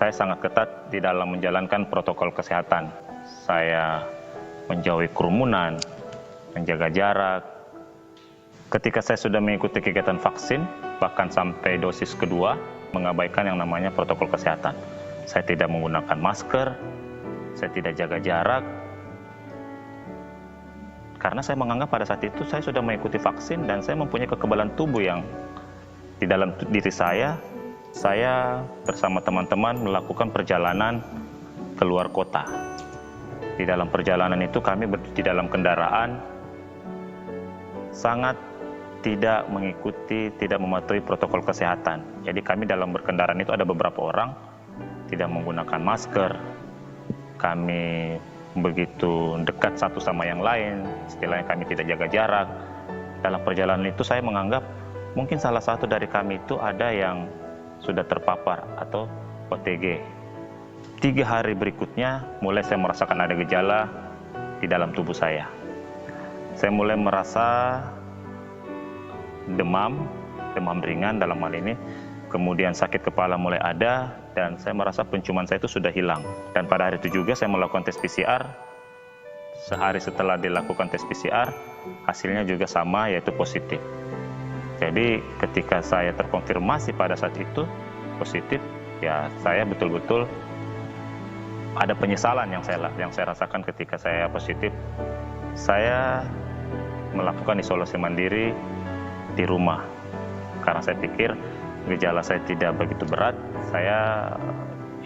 Saya sangat ketat di dalam menjalankan protokol kesehatan. Saya menjauhi kerumunan, menjaga jarak. Ketika saya sudah mengikuti kegiatan vaksin, bahkan sampai dosis kedua, mengabaikan yang namanya protokol kesehatan. Saya tidak menggunakan masker, saya tidak jaga jarak, karena saya menganggap pada saat itu saya sudah mengikuti vaksin dan saya mempunyai kekebalan tubuh yang di dalam diri saya bersama teman-teman melakukan perjalanan keluar kota. Di dalam perjalanan itu kami di dalam kendaraan sangat tidak mengikuti, tidak mematuhi protokol kesehatan. Jadi kami dalam berkendaraan itu ada beberapa orang tidak menggunakan masker. Kami begitu dekat satu sama yang lain, istilahnya kami tidak jaga jarak. Dalam perjalanan itu saya menganggap mungkin salah satu dari kami itu ada yang sudah terpapar atau OTG. 3 hari berikutnya mulai saya merasakan ada gejala di dalam tubuh saya. Saya mulai merasa demam ringan dalam hal ini, kemudian sakit kepala mulai ada, dan saya merasa penciuman saya itu sudah hilang. Dan pada hari itu juga saya melakukan tes PCR. Sehari setelah dilakukan tes PCR, hasilnya juga sama, yaitu positif. Jadi ketika saya terkonfirmasi pada saat itu positif, ya saya betul-betul ada penyesalan yang saya rasakan ketika saya positif. Saya melakukan isolasi mandiri di rumah, karena saya pikir gejala saya tidak begitu berat, saya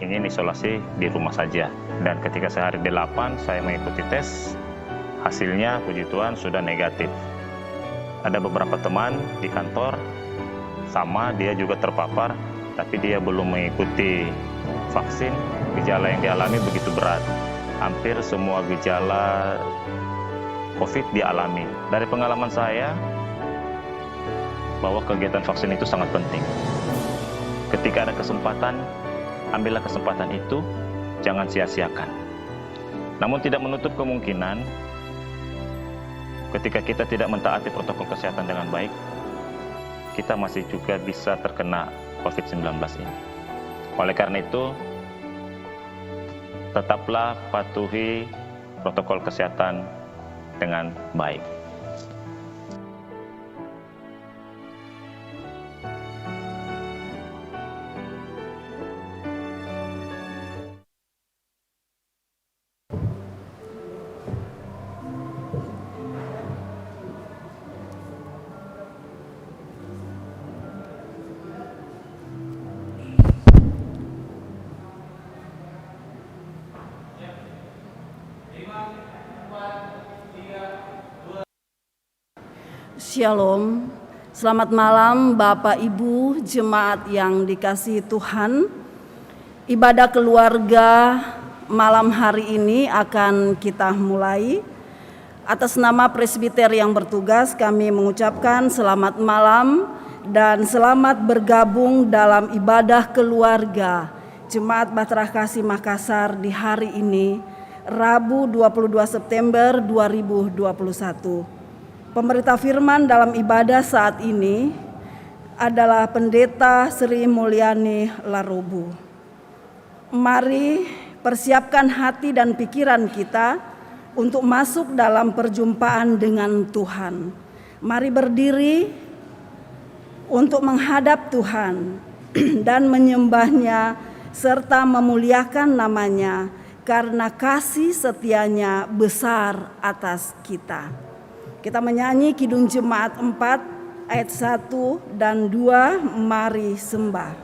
ingin isolasi di rumah saja. Dan ketika saya hari 8, saya mengikuti tes, hasilnya puji Tuhan sudah negatif. Ada beberapa teman di kantor, sama dia juga terpapar, tapi dia belum mengikuti vaksin, gejala yang dialami begitu berat. Hampir semua gejala COVID dialami. Dari pengalaman saya, bahwa kegiatan vaksin itu sangat penting. Ketika ada kesempatan, ambillah kesempatan itu, jangan sia-siakan. Namun tidak menutup kemungkinan, ketika kita tidak mentaati protokol kesehatan dengan baik, kita masih juga bisa terkena COVID-19 ini. Oleh karena itu, tetaplah patuhi protokol kesehatan dengan baik. Shalom, selamat malam Bapak Ibu jemaat yang dikasihi Tuhan. Ibadah keluarga malam hari ini akan kita mulai. Atas nama presbiter yang bertugas kami mengucapkan selamat malam dan selamat bergabung dalam ibadah keluarga Jemaat Bahtera Kasih Makassar di hari ini, Rabu 22 September 2021. Pemberita firman dalam ibadah saat ini adalah Pendeta Sri Mulyani Larobu. Mari persiapkan hati dan pikiran kita untuk masuk dalam perjumpaan dengan Tuhan. Mari berdiri untuk menghadap Tuhan dan menyembahnya serta memuliakan namanya karena kasih setianya besar atas kita. Kita menyanyi Kidung Jemaat 4 ayat 1 dan 2, mari sembah.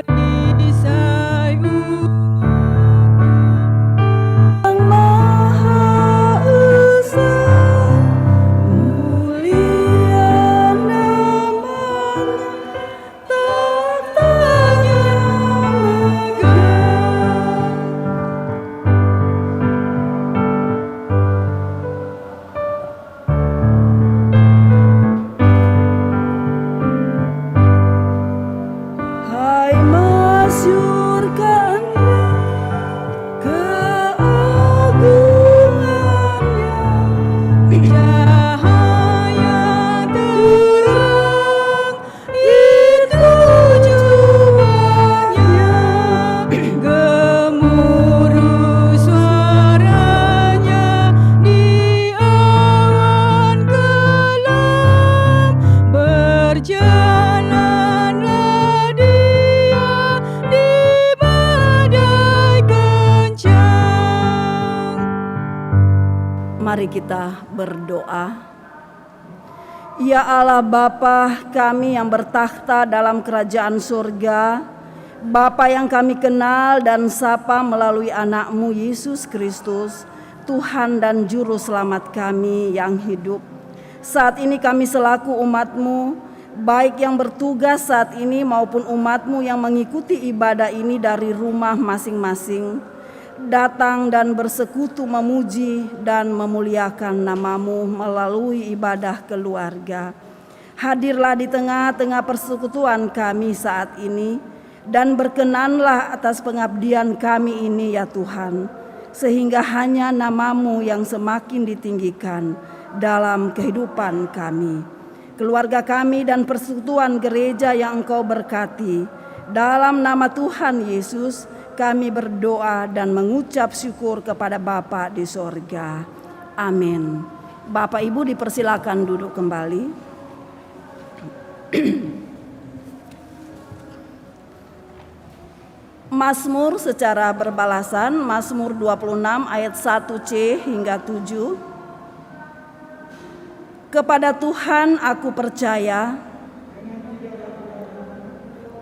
Berisai berjalanlah dia di badai kencang. Mari kita berdoa. Ya Allah Bapa kami yang bertakhta dalam kerajaan surga, Bapa yang kami kenal dan sapa melalui anak-Mu Yesus Kristus, Tuhan dan Juru Selamat kami yang hidup. Saat ini kami selaku umat-Mu, baik yang bertugas saat ini maupun umat-Mu yang mengikuti ibadah ini dari rumah masing-masing, datang dan bersekutu memuji dan memuliakan nama-Mu melalui ibadah keluarga. Hadirlah di tengah-tengah persekutuan kami saat ini, dan berkenanlah atas pengabdian kami ini ya Tuhan, sehingga hanya nama-Mu yang semakin ditinggikan dalam kehidupan kami, keluarga kami dan persekutuan gereja yang Engkau berkati. Dalam nama Tuhan Yesus kami berdoa dan mengucap syukur kepada Bapa di sorga. Amin. Bapak Ibu dipersilakan duduk kembali. Mazmur secara berbalasan, Mazmur 26 ayat 1c hingga 7. Kepada Tuhan aku percaya,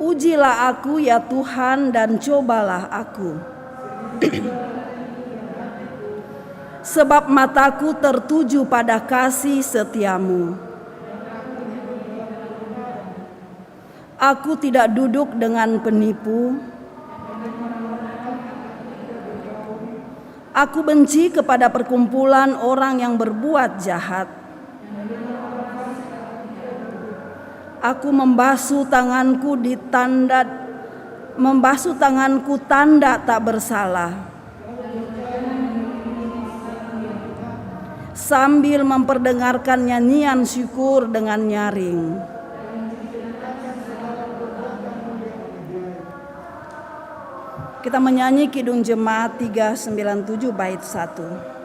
ujilah aku ya Tuhan dan cobalah aku. Sebab mataku tertuju pada kasih setiamu. Aku tidak duduk dengan penipu. Aku benci kepada perkumpulan orang yang berbuat jahat. Aku membasuh tanganku tanda tak bersalah, sambil memperdengarkan nyanyian syukur dengan nyaring. Kita menyanyi Kidung Jemaat 397 bait 1.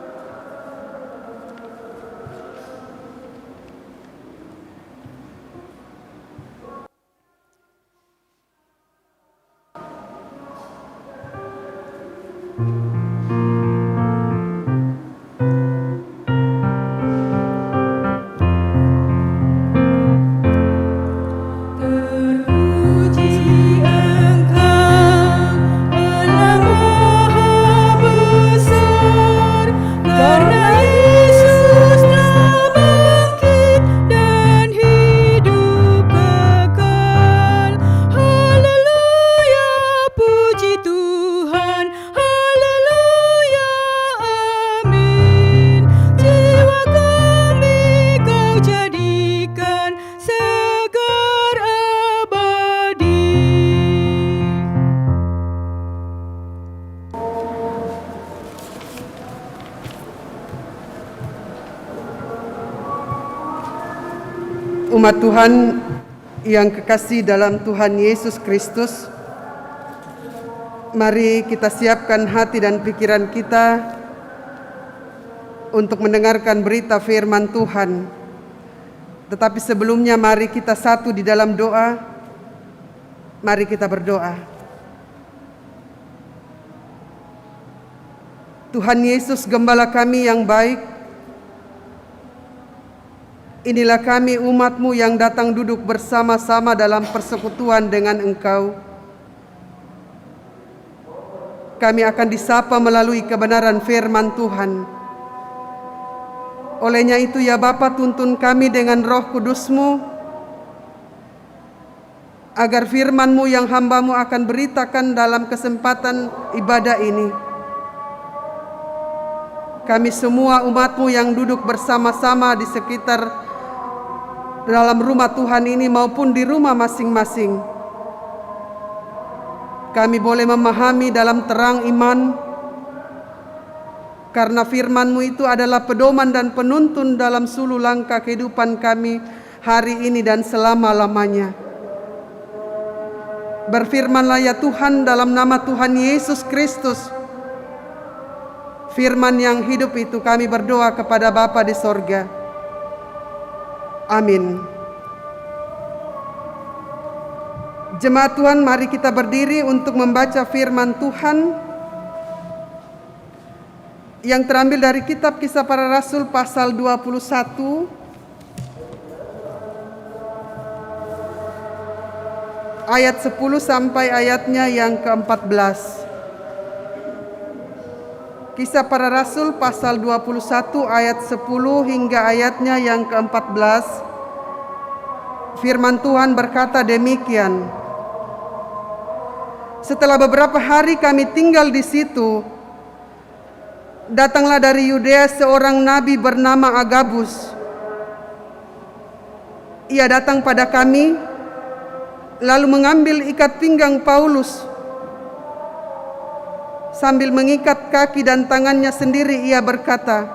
Umat Tuhan yang kekasih dalam Tuhan Yesus Kristus, mari kita siapkan hati dan pikiran kita untuk mendengarkan berita firman Tuhan. Tetapi sebelumnya mari kita satu di dalam doa. Mari kita berdoa. Tuhan Yesus, Gembala kami yang baik, inilah kami umat-Mu yang datang duduk bersama-sama dalam persekutuan dengan Engkau. Kami akan disapa melalui kebenaran firman Tuhan. Olehnya itu ya Bapa, tuntun kami dengan Roh Kudus-Mu, agar firman-Mu yang hamba-Mu akan beritakan dalam kesempatan ibadah ini, kami semua umat-Mu yang duduk bersama-sama di sekitar dalam rumah Tuhan ini maupun di rumah masing-masing, kami boleh memahami dalam terang iman, karena firman-Mu itu adalah pedoman dan penuntun dalam suluh langkah kehidupan kami hari ini dan selama-lamanya. Berfirmanlah ya Tuhan dalam nama Tuhan Yesus Kristus, firman yang hidup itu kami berdoa kepada Bapa di sorga. Amin. Jemaat Tuhan, mari kita berdiri untuk membaca firman Tuhan yang terambil dari kitab Kisah Para Rasul pasal 21 ayat 10 sampai ayatnya yang ke-14. Kisah Para Rasul pasal 21 ayat 10 hingga ayatnya yang ke-14. Firman Tuhan berkata demikian. Setelah beberapa hari kami tinggal di situ, datanglah dari Yudea seorang nabi bernama Agabus. Ia datang pada kami, lalu mengambil ikat pinggang Paulus. Sambil mengikat kaki dan tangannya sendiri, ia berkata,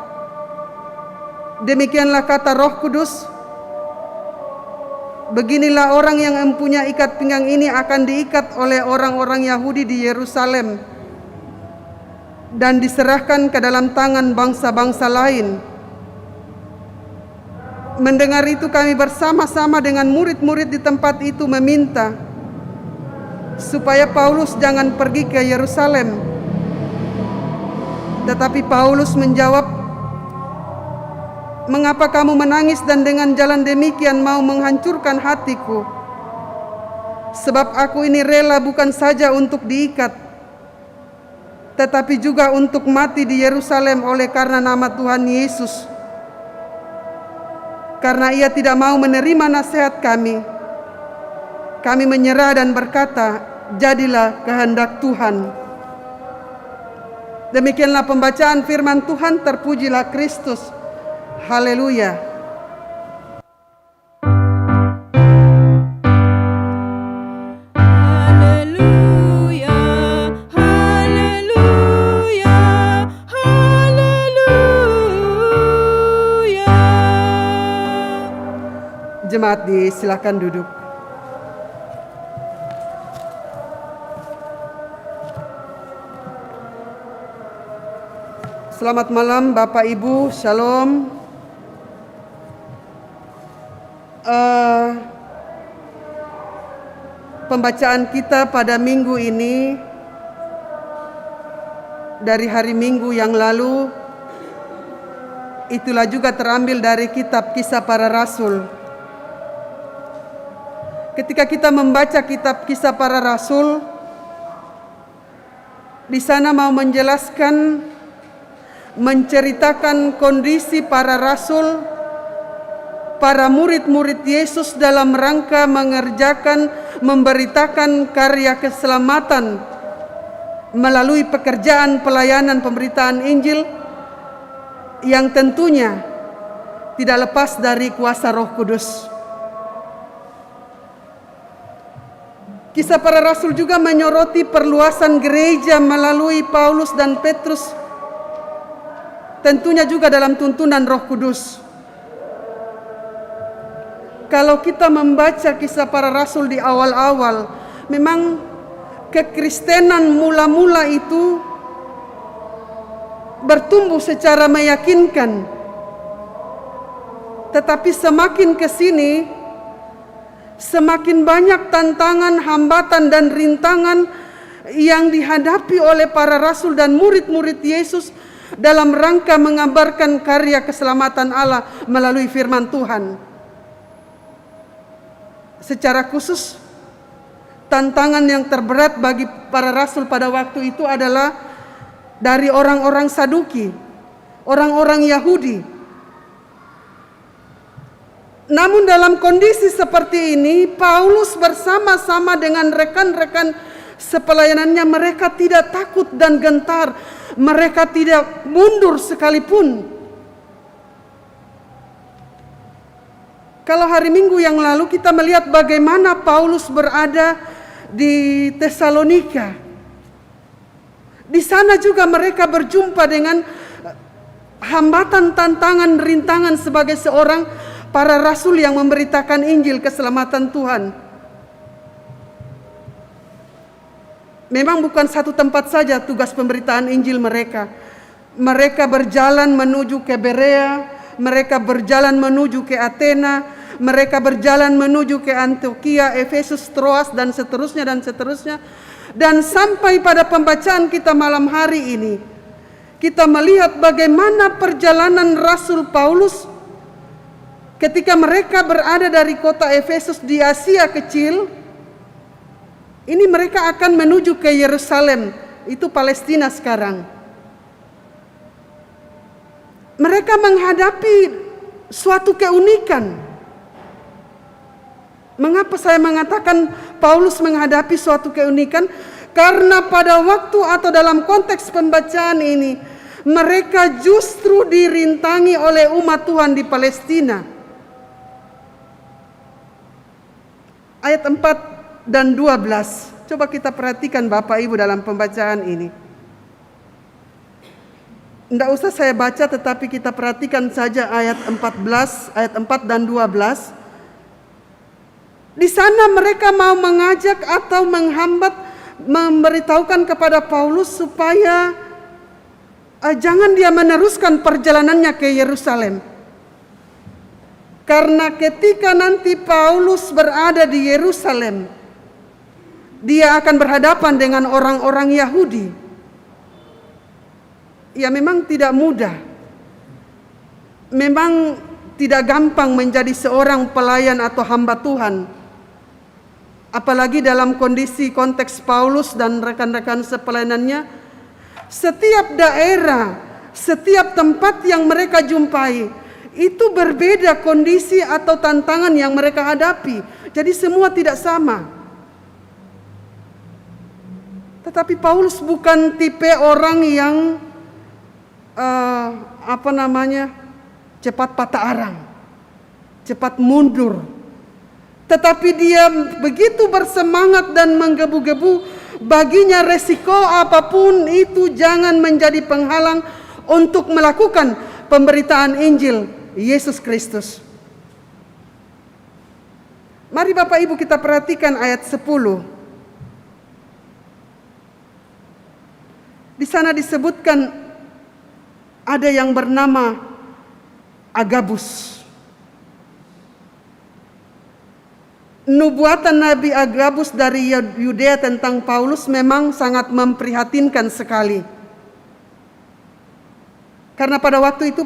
"Demikianlah kata Roh Kudus, beginilah orang yang mempunyai ikat pinggang ini akan diikat oleh orang-orang Yahudi di Yerusalem dan diserahkan ke dalam tangan bangsa-bangsa lain." Mendengar itu kami bersama-sama dengan murid-murid di tempat itu meminta supaya Paulus jangan pergi ke Yerusalem. Tetapi Paulus menjawab, "Mengapa kamu menangis dan dengan jalan demikian mau menghancurkan hatiku? Sebab aku ini rela bukan saja untuk diikat, tetapi juga untuk mati di Yerusalem oleh karena nama Tuhan Yesus." Karena ia tidak mau menerima nasihat kami menyerah dan berkata, "Jadilah kehendak Tuhan." Demikianlah pembacaan firman Tuhan. Terpujilah Kristus. Haleluya. Haleluya, haleluya, haleluya. Jemaat disilakan duduk. Selamat malam Bapak Ibu, Shalom. Pembacaan kita pada minggu ini dari hari Minggu yang lalu, itulah juga terambil dari kitab Kisah Para Rasul. Ketika kita membaca kitab Kisah Para Rasul, di sana mau menceritakan kondisi para rasul, para murid-murid Yesus dalam rangka memberitakan karya keselamatan melalui pekerjaan pelayanan pemberitaan Injil yang tentunya tidak lepas dari kuasa Roh Kudus. Kisah Para Rasul juga menyoroti perluasan gereja melalui Paulus dan Petrus, tentunya juga dalam tuntunan Roh Kudus. Kalau kita membaca Kisah Para Rasul di awal-awal, memang kekristenan mula-mula itu bertumbuh secara meyakinkan. Tetapi semakin ke sini, semakin banyak tantangan, hambatan dan rintangan yang dihadapi oleh para rasul dan murid-murid Yesus dalam rangka mengabarkan karya keselamatan Allah melalui firman Tuhan. Secara khusus, tantangan yang terberat bagi para rasul pada waktu itu adalah dari orang-orang Saduki, orang-orang Yahudi. Namun dalam kondisi seperti ini, Paulus bersama-sama dengan rekan-rekan sepelayanannya, mereka tidak takut dan gentar. Mereka tidak mundur sekalipun. Kalau hari Minggu yang lalu kita melihat bagaimana Paulus berada di Tesalonika. Di sana juga mereka berjumpa dengan hambatan, tantangan, rintangan sebagai seorang para rasul yang memberitakan Injil keselamatan Tuhan. Memang bukan satu tempat saja tugas pemberitaan Injil mereka. Mereka berjalan menuju ke Berea, mereka berjalan menuju ke Athena, mereka berjalan menuju ke Antioquia, Efesus, Troas, dan seterusnya dan seterusnya. Dan sampai pada pembacaan kita malam hari ini, kita melihat bagaimana perjalanan Rasul Paulus ketika mereka berada dari kota Efesus di Asia Kecil. Ini mereka akan menuju ke Yerusalem, itu Palestina sekarang. Mereka menghadapi suatu keunikan. Mengapa saya mengatakan Paulus menghadapi suatu keunikan? Karena pada waktu atau dalam konteks pembacaan ini, mereka justru dirintangi oleh umat Tuhan di Palestina. Ayat 4 dan 12. Coba kita perhatikan Bapak Ibu dalam pembacaan ini. Tidak usah saya baca, tetapi kita perhatikan saja ayat 14, ayat 4 dan 12. Di sana mereka mau mengajak atau menghambat, memberitahukan kepada Paulus supaya jangan dia meneruskan perjalanannya ke Yerusalem. Karena ketika nanti Paulus berada di Yerusalem, dia akan berhadapan dengan orang-orang Yahudi. Ya, memang tidak mudah. Memang tidak gampang menjadi seorang pelayan atau hamba Tuhan. Apalagi dalam kondisi konteks Paulus dan rekan-rekan sepelayanannya. Setiap daerah, setiap tempat yang mereka jumpai, itu berbeda kondisi atau tantangan yang mereka hadapi. Jadi semua tidak sama. Tetapi Paulus bukan tipe orang yang cepat patah arang, cepat mundur. Tetapi dia begitu bersemangat dan menggebu-gebu. Baginya resiko apapun itu jangan menjadi penghalang untuk melakukan pemberitaan Injil Yesus Kristus. Mari Bapak Ibu kita perhatikan ayat 10. Di sana disebutkan ada yang bernama Agabus. Nubuatan Nabi Agabus dari Yudea tentang Paulus memang sangat memprihatinkan sekali. Karena pada waktu itu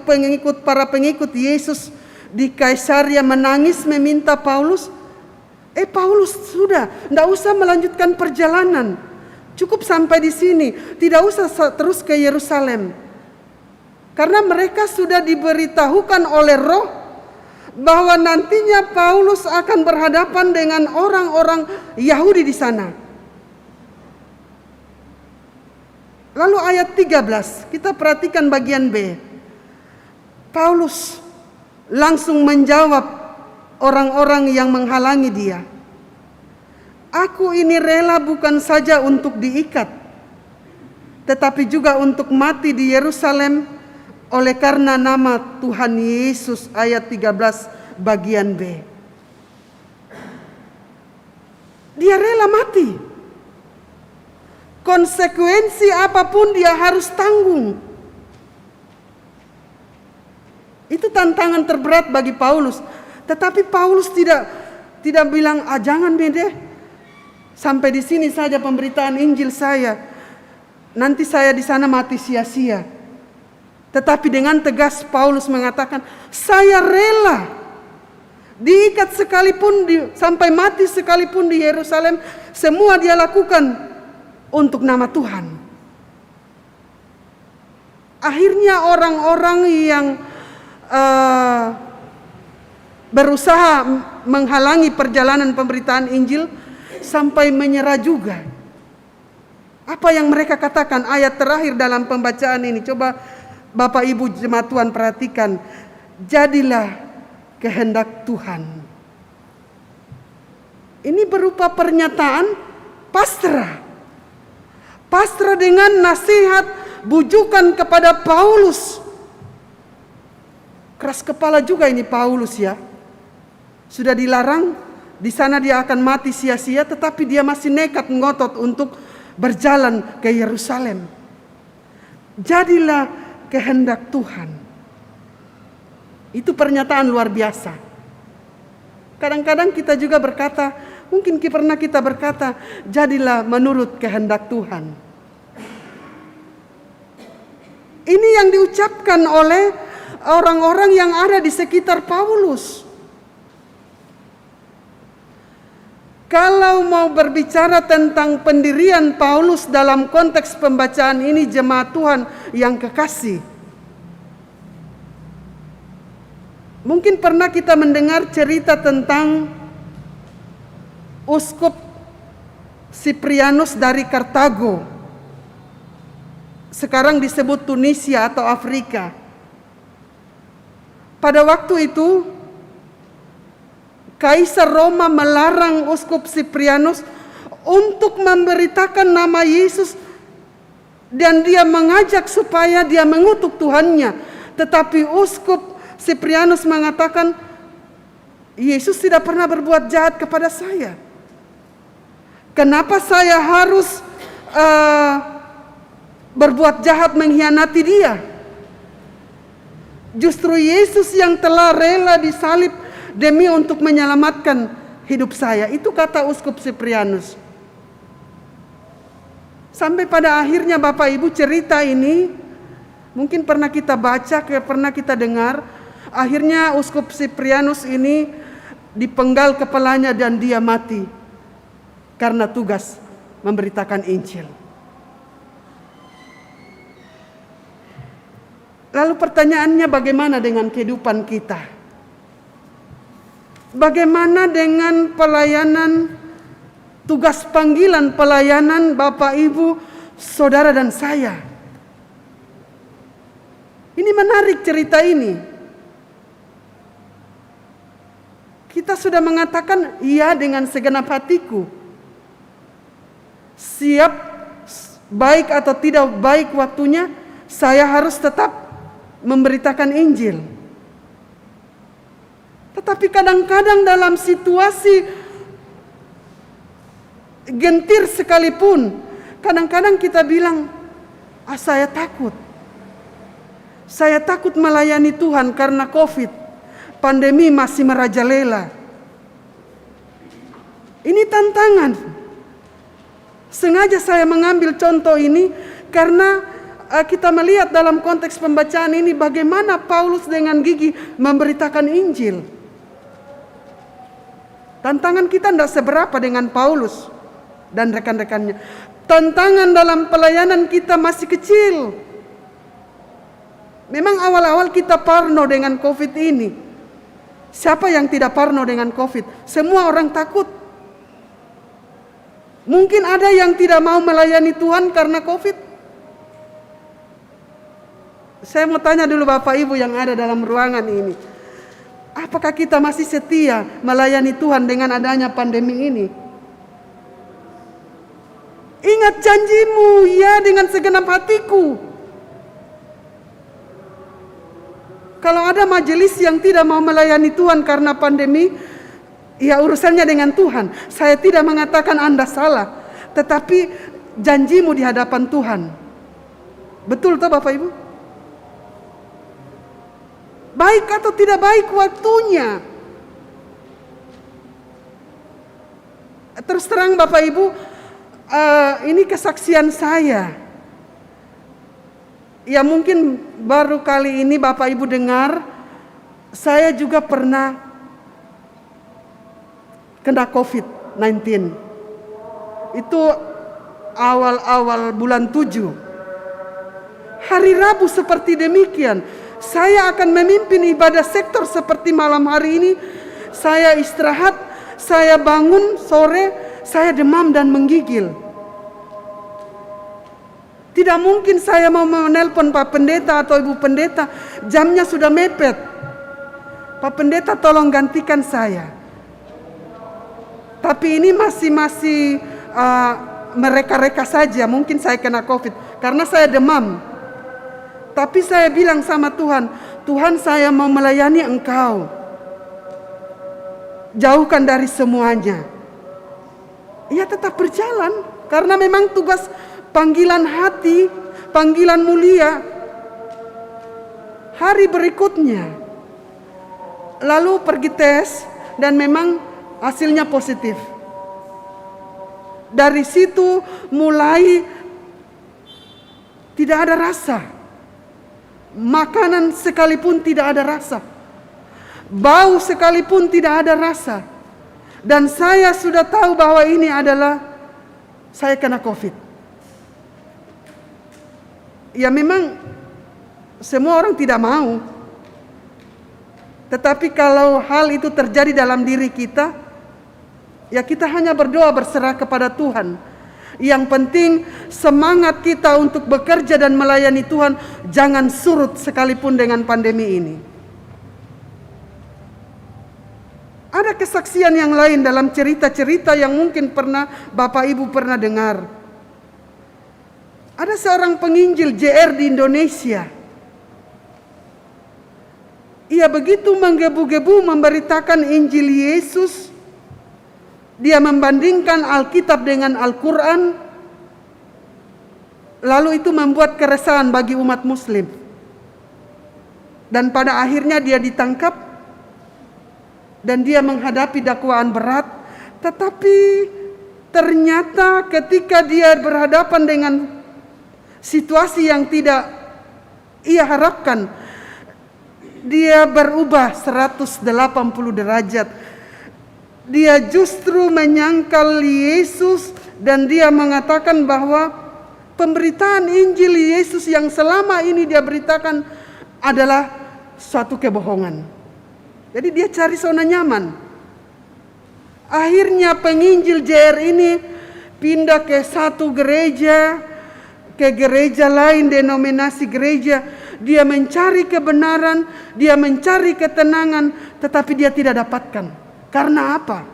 para pengikut Yesus di Kaisaria menangis meminta Paulus, Paulus sudah, tidak usah melanjutkan perjalanan. Cukup sampai di sini, tidak usah terus ke Yerusalem. Karena mereka sudah diberitahukan oleh Roh bahwa nantinya Paulus akan berhadapan dengan orang-orang Yahudi di sana. Lalu ayat 13, kita perhatikan bagian B. Paulus langsung menjawab orang-orang yang menghalangi dia. Aku ini rela bukan saja untuk diikat, tetapi juga untuk mati di Yerusalem oleh karena nama Tuhan Yesus. Ayat 13 bagian B. Dia rela mati. Konsekuensi apapun dia harus tanggung. Itu tantangan terberat bagi Paulus. Tetapi Paulus tidak bilang, jangan beda. Sampai di sini saja pemberitaan Injil saya. Nanti saya di sana mati sia-sia. Tetapi dengan tegas Paulus mengatakan, saya rela diikat sekalipun, sampai mati sekalipun di Yerusalem. Semua dia lakukan untuk nama Tuhan. Akhirnya orang-orang yang berusaha menghalangi perjalanan pemberitaan Injil sampai menyerah juga. Apa yang mereka katakan? Ayat terakhir dalam pembacaan ini, coba Bapak Ibu jemaat Tuhan perhatikan. Jadilah kehendak Tuhan. Ini berupa pernyataan pasrah. Pasrah dengan nasihat, bujukan kepada Paulus. Keras kepala juga ini Paulus ya. Sudah dilarang, di sana dia akan mati sia-sia, tetapi dia masih nekat ngotot untuk berjalan ke Yerusalem. Jadilah kehendak Tuhan. Itu pernyataan luar biasa. Kadang-kadang kita juga berkata, mungkin pernah kita berkata, jadilah menurut kehendak Tuhan. Ini yang diucapkan oleh orang-orang yang ada di sekitar Paulus. Kalau mau berbicara tentang pendirian Paulus dalam konteks pembacaan ini, jemaat Tuhan yang kekasih, mungkin pernah kita mendengar cerita tentang Uskup Siprianus dari Kartago, sekarang disebut Tunisia atau Afrika. Pada waktu itu Kaisar Roma melarang Uskup Siprianus untuk memberitakan nama Yesus, dan dia mengajak supaya dia mengutuk Tuhannya. Tetapi Uskup Siprianus mengatakan, Yesus tidak pernah berbuat jahat kepada saya. Kenapa saya harus berbuat jahat mengkhianati dia? Justru Yesus yang telah rela disalib demi untuk menyelamatkan hidup saya. Itu kata Uskup Siprianus. Sampai pada akhirnya Bapak Ibu, cerita ini mungkin pernah kita baca, pernah kita dengar. Akhirnya Uskup Siprianus ini dipenggal kepalanya dan dia mati karena tugas memberitakan Injil. Lalu pertanyaannya, bagaimana dengan kehidupan kita? Bagaimana dengan pelayanan, tugas panggilan pelayanan Bapak, Ibu, Saudara dan saya? Ini menarik cerita ini. Kita sudah mengatakan iya dengan segenap hatiku. Siap baik atau tidak baik waktunya, saya harus tetap memberitakan Injil. Tetapi kadang-kadang dalam situasi gentir sekalipun, kadang-kadang kita bilang, saya takut. Saya takut melayani Tuhan karena COVID. Pandemi masih merajalela. Ini tantangan. Sengaja saya mengambil contoh ini karena kita melihat dalam konteks pembacaan ini bagaimana Paulus dengan gigih memberitakan Injil. Tantangan kita tidak seberapa dengan Paulus dan rekan-rekannya. Tantangan dalam pelayanan kita masih kecil. Memang awal-awal kita parno dengan COVID ini. Siapa yang tidak parno dengan COVID? Semua orang takut. Mungkin ada yang tidak mau melayani Tuhan karena COVID. Saya mau tanya dulu Bapak Ibu yang ada dalam ruangan ini. Apakah kita masih setia melayani Tuhan dengan adanya pandemi ini? Ingat janjimu, ya, dengan segenap hatiku. Kalau ada majelis yang tidak mau melayani Tuhan karena pandemi, ya urusannya dengan Tuhan. Saya tidak mengatakan Anda salah, tetapi janjimu di hadapan Tuhan. Betul toh Bapak Ibu? Baik atau tidak baik waktunya. Terus terang Bapak Ibu, ini kesaksian saya. Ya mungkin baru kali ini Bapak Ibu dengar, saya juga pernah kena COVID-19. Itu awal-awal bulan 7. Hari Rabu seperti demikian. Saya akan memimpin ibadah sektor seperti malam hari ini. Saya istirahat, saya bangun sore, saya demam dan menggigil. Tidak mungkin saya mau menelpon Pak Pendeta atau Ibu Pendeta, jamnya sudah mepet. Pak Pendeta tolong gantikan saya. Tapi ini masih mereka-reka saja, mungkin saya kena COVID karena saya demam. Tapi saya bilang sama Tuhan, Tuhan saya mau melayani Engkau. Jauhkan dari semuanya. Ia tetap berjalan karena memang tugas panggilan hati, panggilan mulia. Hari berikutnya, lalu pergi tes, dan memang hasilnya positif. Dari situ mulai tidak ada rasa. Makanan sekalipun tidak ada rasa. Bau sekalipun tidak ada rasa. Dan saya sudah tahu bahwa ini adalah saya kena COVID. Ya memang semua orang tidak mau. Tetapi kalau hal itu terjadi dalam diri kita, ya kita hanya berdoa berserah kepada Tuhan. Yang penting semangat kita untuk bekerja dan melayani Tuhan jangan surut sekalipun dengan pandemi ini. Ada kesaksian yang lain dalam cerita-cerita yang mungkin pernah Bapak Ibu pernah dengar. Ada seorang penginjil JR di Indonesia. Ia begitu menggebu-gebu memberitakan Injil Yesus. Dia membandingkan Alkitab dengan Al-Quran. Lalu itu membuat keresahan bagi umat Muslim. Dan pada akhirnya dia ditangkap. Dan dia menghadapi dakwaan berat. Tetapi ternyata ketika dia berhadapan dengan situasi yang tidak ia harapkan, dia berubah 180 derajat. Dia justru menyangkal Yesus dan dia mengatakan bahwa pemberitaan Injil Yesus yang selama ini dia beritakan adalah suatu kebohongan. Jadi dia cari zona nyaman. Akhirnya penginjil JR ini pindah ke satu gereja, ke gereja lain, denominasi gereja. Dia mencari kebenaran, dia mencari ketenangan, tetapi dia tidak dapatkan. Karena apa?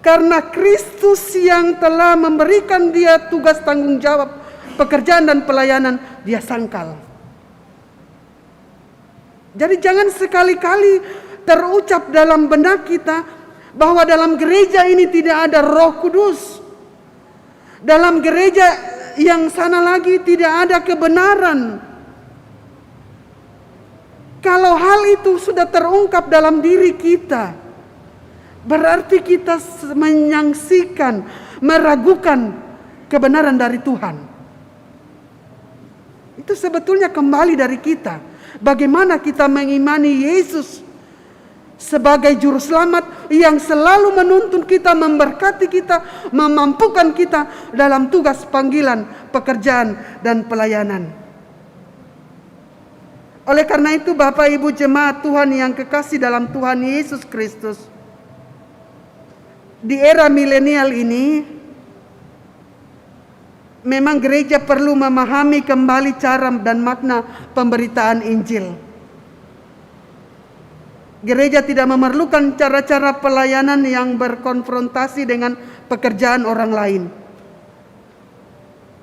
Karena Kristus yang telah memberikan dia tugas tanggung jawab, pekerjaan dan pelayanan, dia sangkal. Jadi jangan sekali-kali terucap dalam benak kita bahwa dalam gereja ini tidak ada Roh Kudus. Dalam gereja yang sana lagi tidak ada kebenaran. Kalau hal itu sudah terungkap dalam diri kita, berarti kita menyaksikan, meragukan kebenaran dari Tuhan. Itu sebetulnya kembali dari kita. Bagaimana kita mengimani Yesus sebagai juru selamat yang selalu menuntun kita, memberkati kita, memampukan kita dalam tugas panggilan, pekerjaan, dan pelayanan. Oleh karena itu Bapak Ibu jemaat Tuhan yang kekasih dalam Tuhan Yesus Kristus, di era milenial ini memang gereja perlu memahami kembali cara dan makna pemberitaan Injil. Gereja tidak memerlukan cara-cara pelayanan yang berkonfrontasi dengan pekerjaan orang lain.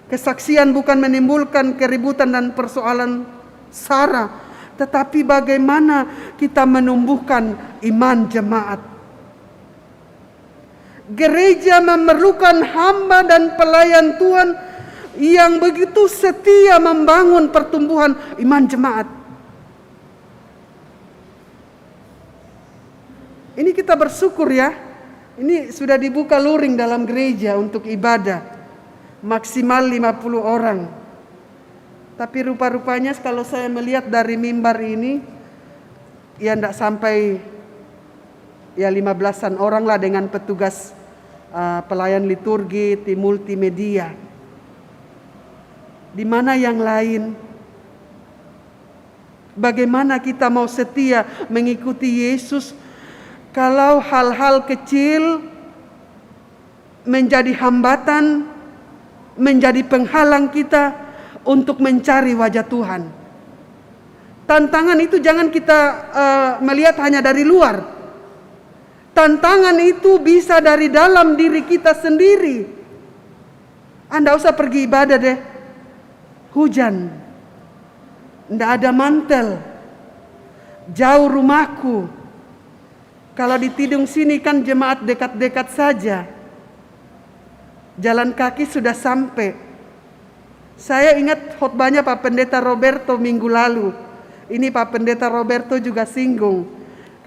Kesaksian bukan menimbulkan keributan dan persoalan sara, tetapi bagaimana kita menumbuhkan iman jemaat. Gereja memerlukan hamba dan pelayan Tuhan yang begitu setia membangun pertumbuhan iman jemaat. Ini kita bersyukur ya. Ini sudah dibuka luring dalam gereja untuk ibadah. Maksimal 50 orang. Tapi rupa-rupanya kalau saya melihat dari mimbar ini, ya tidak sampai ya 15-an orang lah dengan petugas pelayan liturgi, tim multimedia. Di mana yang lain? Bagaimana kita mau setia mengikuti Yesus kalau hal-hal kecil menjadi hambatan, menjadi penghalang kita untuk mencari wajah Tuhan. Tantangan itu jangan kita melihat hanya dari luar. Tantangan itu bisa dari dalam diri kita sendiri. Anda usah pergi ibadah deh. Hujan. Tidak ada mantel. Jauh rumahku. Kalau di Tidung sini kan jemaat dekat-dekat saja. Jalan kaki sudah sampai. Saya ingat khotbahnya Pak Pendeta Roberto minggu lalu. Ini Pak Pendeta Roberto juga singgung.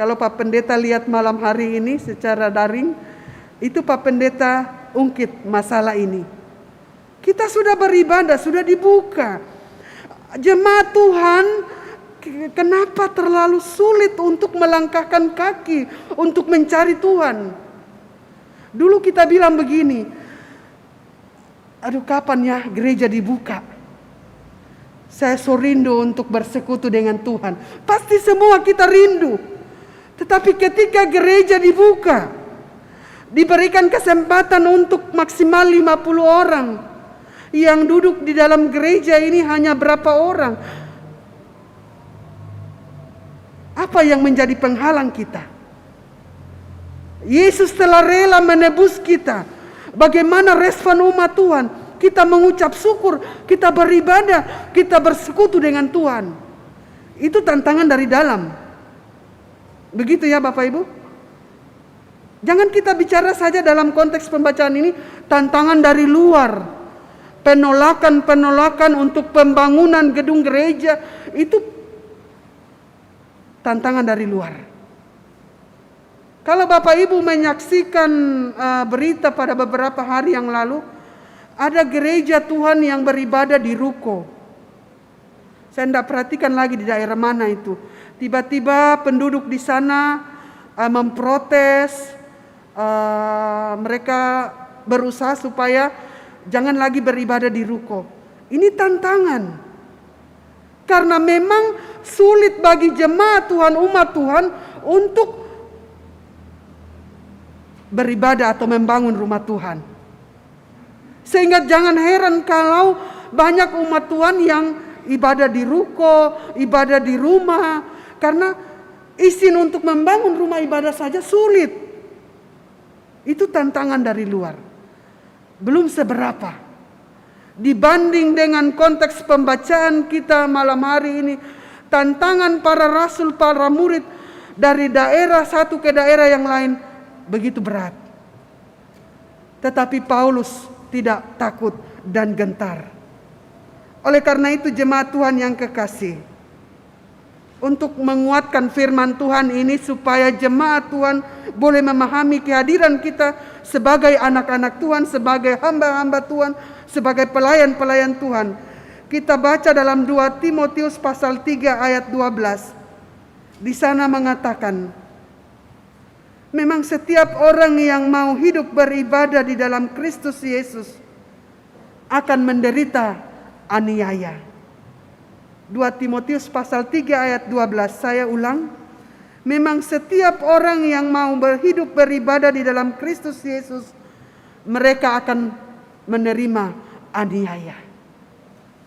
Kalau Pak Pendeta lihat malam hari ini secara daring, itu Pak Pendeta ungkit masalah ini. Kita sudah beribadah, sudah dibuka. Jemaat Tuhan, kenapa terlalu sulit untuk melangkahkan kaki untuk mencari Tuhan? Dulu kita bilang begini, aduh kapan ya gereja dibuka? Saya so rindu untuk bersekutu dengan Tuhan. Pasti semua kita rindu. Tetapi ketika gereja dibuka, diberikan kesempatan untuk maksimal 50 orang. Yang duduk di dalam gereja ini hanya berapa orang? Apa yang menjadi penghalang kita? Yesus telah rela menebus kita. Bagaimana respon umat Tuhan? Kita mengucap syukur, kita beribadah, kita bersekutu dengan Tuhan. Itu tantangan dari dalam. Begitu ya Bapak Ibu? Jangan kita bicara saja dalam konteks pembacaan ini, tantangan dari luar. Penolakan untuk pembangunan gedung gereja, itu tantangan dari luar. Kalau Bapak Ibu menyaksikan berita pada beberapa hari yang lalu, ada gereja Tuhan yang beribadah di ruko. Saya tidak perhatikan lagi di daerah mana itu. Tiba-tiba penduduk di sana memprotes. Mereka berusaha supaya jangan lagi beribadah di ruko. Ini tantangan. Karena memang sulit bagi jemaat Tuhan, umat Tuhan untuk beribadah atau membangun rumah Tuhan. Sehingga jangan heran kalau banyak umat Tuhan yang ibadah di ruko, ibadah di rumah. Karena izin untuk membangun rumah ibadah saja sulit. Itu tantangan dari luar. Belum seberapa. Dibanding dengan konteks pembacaan kita malam hari ini. Tantangan para rasul, para murid dari daerah satu ke daerah yang lain begitu berat. Tetapi Paulus tidak takut dan gentar. Oleh karena itu jemaat Tuhan yang kekasih, untuk menguatkan firman Tuhan ini supaya jemaat Tuhan boleh memahami kehadiran kita sebagai anak-anak Tuhan, sebagai hamba-hamba Tuhan, sebagai pelayan-pelayan Tuhan. Kita baca dalam 2 Timotius pasal 3 ayat 12. Di sana mengatakan, memang setiap orang yang mau hidup beribadah di dalam Kristus Yesus akan menderita aniaya. 2 Timotius pasal 3 ayat 12, saya ulang. Memang setiap orang yang mau hidup beribadah di dalam Kristus Yesus, mereka akan menerima aniaya.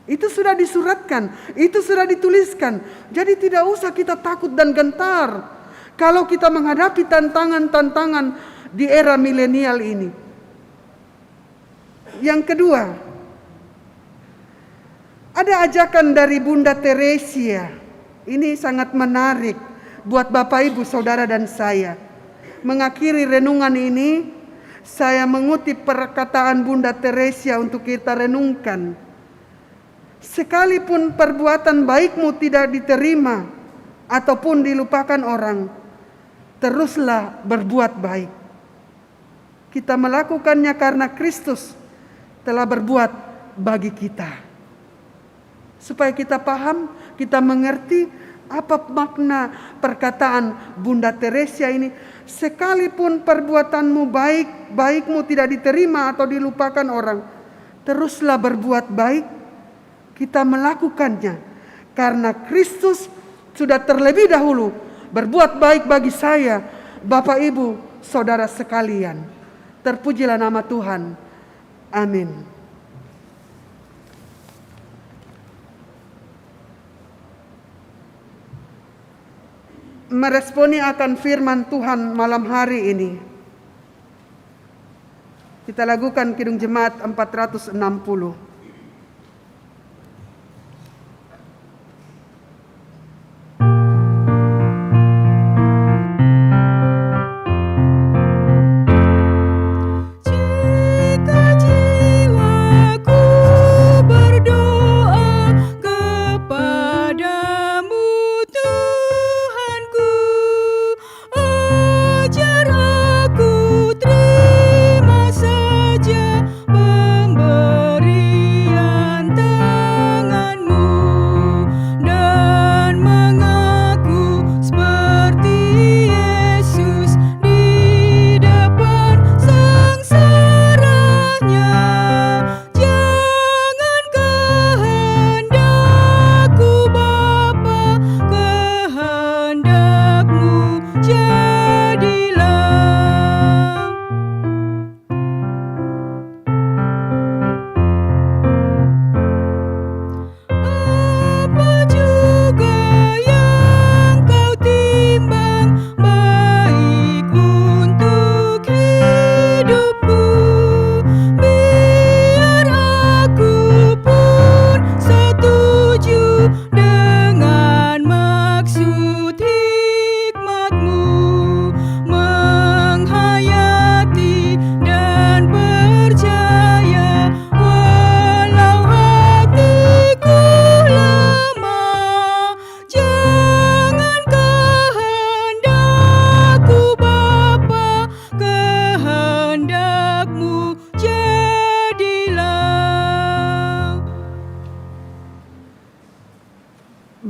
Itu sudah disuratkan, itu sudah dituliskan. Jadi tidak usah kita takut dan gentar kalau kita menghadapi tantangan-tantangan di era milenial ini. Yang kedua, ada ajakan dari Bunda Teresia. Ini sangat menarik buat Bapak Ibu, Saudara dan saya. Mengakhiri renungan ini, saya mengutip perkataan Bunda Teresia untuk kita renungkan. Sekalipun perbuatan baikmu tidak diterima ataupun dilupakan orang, teruslah berbuat baik. Kita melakukannya karena Kristus telah berbuat bagi kita. Supaya kita paham, kita mengerti apa makna perkataan Bunda Teresia ini. Sekalipun perbuatanmu baikmu tidak diterima atau dilupakan orang, teruslah berbuat baik. Kita melakukannya karena Kristus sudah terlebih dahulu berbuat baik bagi saya, Bapak Ibu, Saudara sekalian. Terpujilah nama Tuhan. Amin. Meresponi akan firman Tuhan malam hari ini, kita lakukan Kidung Jemaat 460.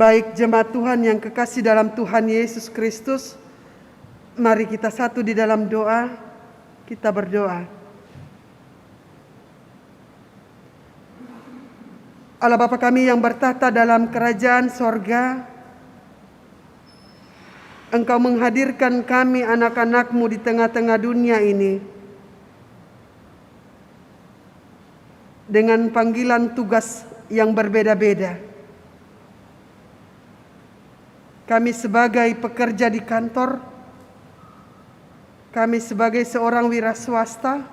Baik jemaat Tuhan yang kekasih dalam Tuhan Yesus Kristus, mari kita satu di dalam doa, kita berdoa. Allah Bapa kami yang bertahta dalam kerajaan sorga, Engkau menghadirkan kami anak-anak-Mu di tengah-tengah dunia ini dengan panggilan tugas yang berbeda-beda. Kami sebagai pekerja di kantor, kami sebagai seorang wira swasta,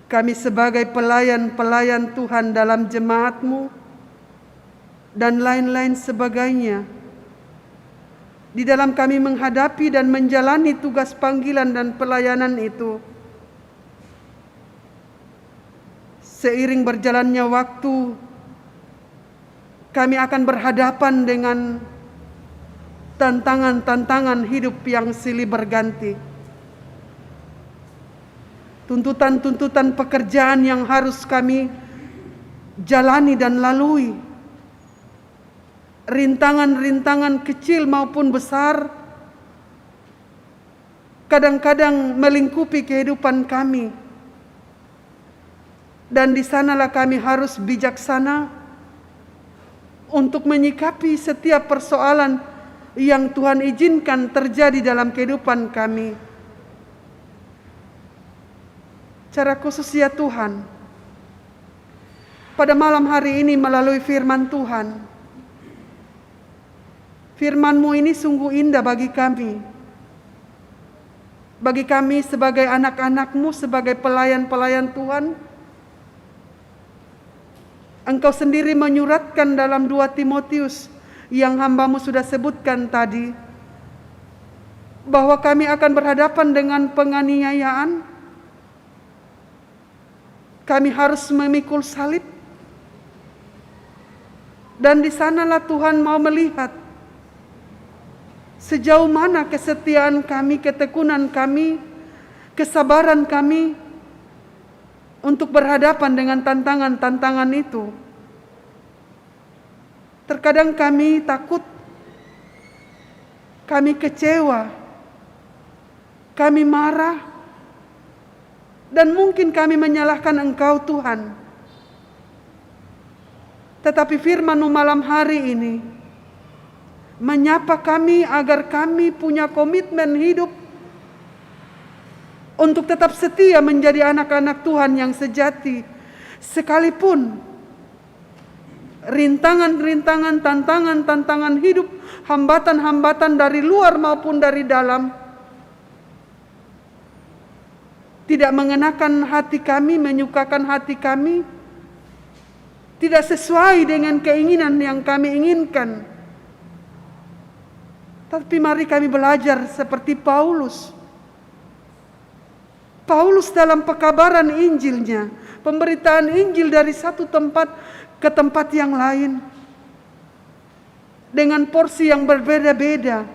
kami sebagai pelayan-pelayan Tuhan dalam jemaat-Mu, dan lain-lain sebagainya. Di dalam kami menghadapi dan menjalani tugas panggilan dan pelayanan itu, seiring berjalannya waktu, kami akan berhadapan dengan tantangan-tantangan hidup yang silih berganti. Tuntutan-tuntutan pekerjaan yang harus kami jalani dan lalui. Rintangan-rintangan kecil maupun besar kadang-kadang melingkupi kehidupan kami. Dan di sanalah kami harus bijaksana untuk menyikapi setiap persoalan yang Tuhan izinkan terjadi dalam kehidupan kami. Cara khusus ya Tuhan, pada malam hari ini melalui firman Tuhan, firman-Mu ini sungguh indah bagi kami. Bagi kami sebagai anak-anak-Mu, sebagai pelayan-pelayan Tuhan, Engkau sendiri menyuratkan dalam 2 Timotius yang hamba-Mu sudah sebutkan tadi, bahwa kami akan berhadapan dengan penganiayaan. Kami harus memikul salib. Dan di sanalah Tuhan mau melihat sejauh mana kesetiaan kami, ketekunan kami, kesabaran kami untuk berhadapan dengan tantangan-tantangan itu. Terkadang kami takut, kami kecewa, kami marah, dan mungkin kami menyalahkan Engkau Tuhan. Tetapi firman-Mu malam hari ini menyapa kami agar kami punya komitmen hidup untuk tetap setia menjadi anak-anak Tuhan yang sejati, sekalipun rintangan-rintangan, tantangan-tantangan hidup, hambatan-hambatan dari luar maupun dari dalam tidak mengenakan hati kami, menyukakan hati kami, tidak sesuai dengan keinginan yang kami inginkan. Tapi mari kami belajar seperti Paulus. Paulus dalam pekabaran Injilnya, pemberitaan Injil dari satu tempat ke tempat yang lain, dengan porsi yang berbeda-beda,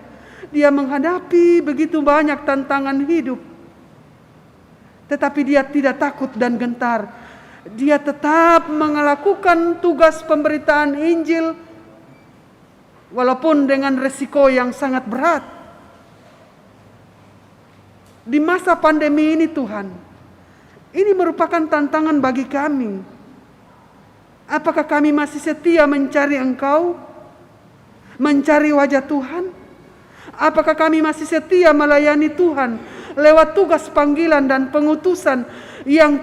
dia menghadapi begitu banyak tantangan hidup. Tetapi dia tidak takut dan gentar. Dia tetap melakukan tugas pemberitaan Injil, walaupun dengan resiko yang sangat berat. Di masa pandemi ini Tuhan, ini merupakan tantangan bagi kami. Apakah kami masih setia mencari Engkau? Mencari wajah Tuhan? Apakah kami masih setia melayani Tuhan lewat tugas panggilan dan pengutusan yang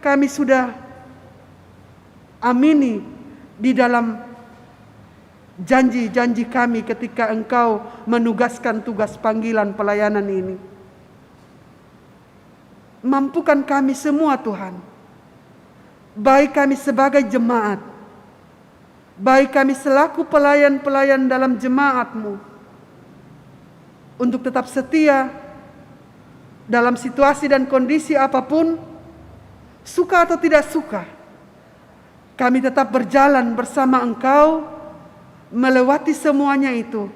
kami sudah amini di dalam janji-janji kami ketika Engkau menugaskan tugas panggilan pelayanan ini? Mampukan kami semua Tuhan, baik kami sebagai jemaat, baik kami selaku pelayan-pelayan dalam jemaat-Mu, untuk tetap setia dalam situasi dan kondisi apapun, suka atau tidak suka, kami tetap berjalan bersama Engkau, melewati semuanya itu.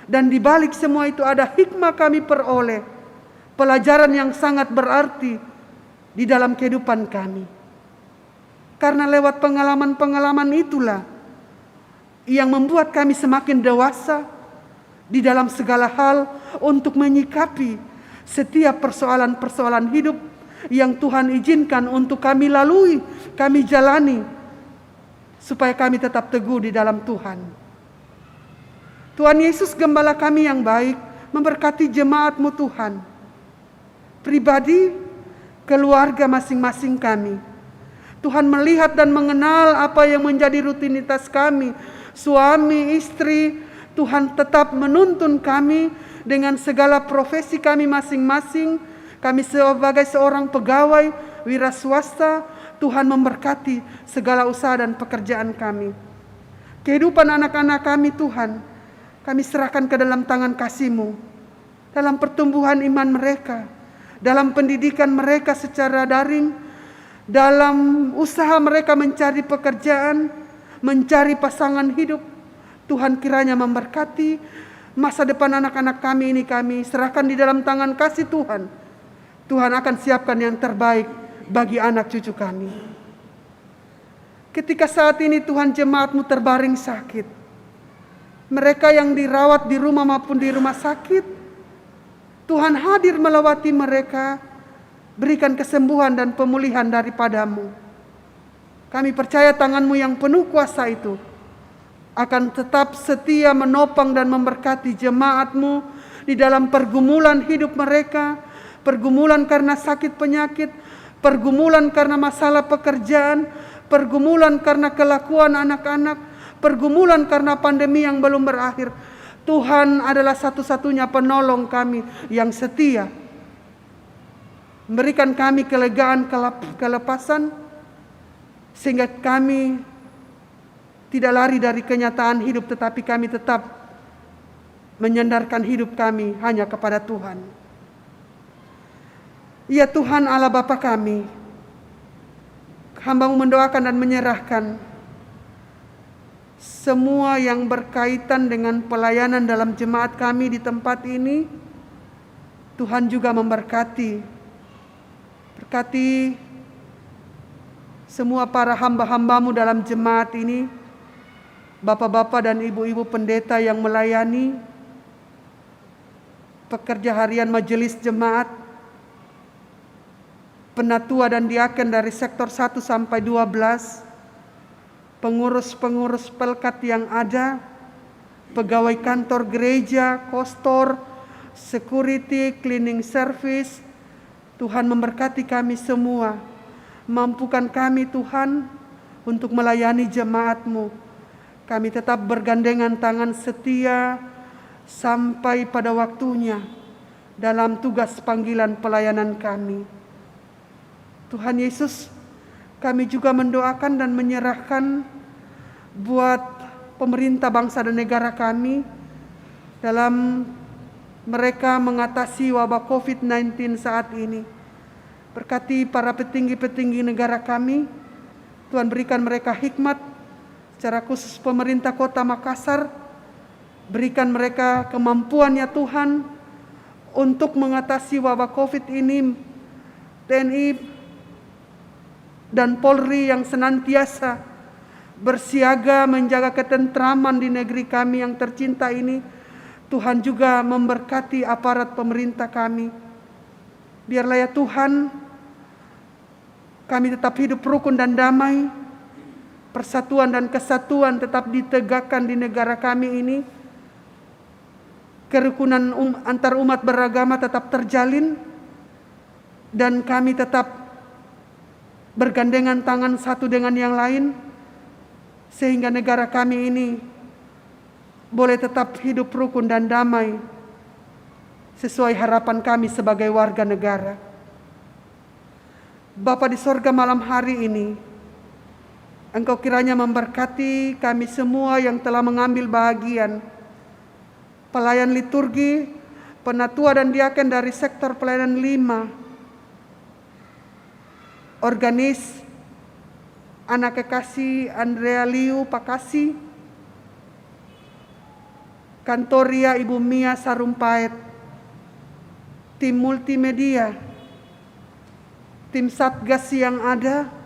Dan di balik semua itu ada hikmah kami peroleh, pelajaran yang sangat berarti di dalam kehidupan kami. Karena lewat pengalaman-pengalaman itulah yang membuat kami semakin dewasa di dalam segala hal untuk menyikapi setiap persoalan-persoalan hidup yang Tuhan izinkan untuk kami lalui, kami jalani, supaya kami tetap teguh di dalam Tuhan. Tuhan Yesus, Gembala kami yang baik, memberkati jemaat-Mu Tuhan, pribadi, keluarga masing-masing kami. Tuhan melihat dan mengenal apa yang menjadi rutinitas kami, suami, istri. Tuhan tetap menuntun kami dengan segala profesi kami masing-masing. Kami sebagai seorang pegawai wira swasta, Tuhan memberkati segala usaha dan pekerjaan kami. Kehidupan anak-anak kami Tuhan, kami serahkan ke dalam tangan kasih-Mu. Dalam pertumbuhan iman mereka, dalam pendidikan mereka secara daring, dalam usaha mereka mencari pekerjaan, mencari pasangan hidup, Tuhan kiranya memberkati masa depan anak-anak kami ini. Kami serahkan di dalam tangan kasih Tuhan. Tuhan akan siapkan yang terbaik bagi anak cucu kami. Ketika saat ini Tuhan, jemaat-Mu terbaring sakit, mereka yang dirawat di rumah maupun di rumah sakit, Tuhan hadir melewati mereka. Berikan kesembuhan dan pemulihan daripada-Mu. Kami percaya tangan-Mu yang penuh kuasa itu akan tetap setia menopang dan memberkati jemaat-Mu di dalam pergumulan hidup mereka, pergumulan karena sakit penyakit, pergumulan karena masalah pekerjaan, pergumulan karena kelakuan anak-anak, pergumulan karena pandemi yang belum berakhir. Tuhan adalah satu-satunya penolong kami yang setia, memberikan kami kelegaan, kelepasan, sehingga kami tidak lari dari kenyataan hidup, tetapi kami tetap menyandarkan hidup kami hanya kepada Tuhan. Ya Tuhan Allah Bapa kami, hamba-Mu mendoakan dan menyerahkan semua yang berkaitan dengan pelayanan dalam jemaat kami di tempat ini. Tuhan juga memberkati. Berkati semua para hamba-hamba-Mu dalam jemaat ini, bapak-bapak dan ibu-ibu pendeta yang melayani, pekerja harian majelis jemaat, penatua dan diaken dari sektor 1 sampai 12, pengurus-pengurus pelkat yang ada, pegawai kantor gereja, kostor, security, cleaning service. Tuhan memberkati kami semua. Mampukan kami Tuhan untuk melayani jemaat-Mu. Kami tetap bergandengan tangan setia sampai pada waktunya dalam tugas panggilan pelayanan kami. Tuhan Yesus, kami juga mendoakan dan menyerahkan buat pemerintah bangsa dan negara kami dalam mereka mengatasi wabah COVID-19 saat ini. Berkati para petinggi-petinggi negara kami, Tuhan berikan mereka hikmat, secara khusus pemerintah kota Makassar, berikan mereka kemampuan ya Tuhan untuk mengatasi wabah COVID ini. TNI dan Polri yang senantiasa bersiaga menjaga ketentraman di negeri kami yang tercinta ini. Tuhan juga memberkati aparat pemerintah kami. Biarlah ya Tuhan, kami tetap hidup rukun dan damai. Persatuan dan kesatuan tetap ditegakkan di negara kami ini. Kerukunan antar umat beragama tetap terjalin. Dan kami tetap bergandengan tangan satu dengan yang lain, sehingga negara kami ini boleh tetap hidup rukun dan damai sesuai harapan kami sebagai warga negara. Bapa di sorga, malam hari ini Engkau kiranya memberkati kami semua yang telah mengambil bahagian, pelayan liturgi, penatua dan diaken dari sektor pelayanan 5, organis anak kekasih Andrea Liu Pakasi, Kantoria Ibu Mia Sarumpait, tim multimedia, tim Satgas yang ada,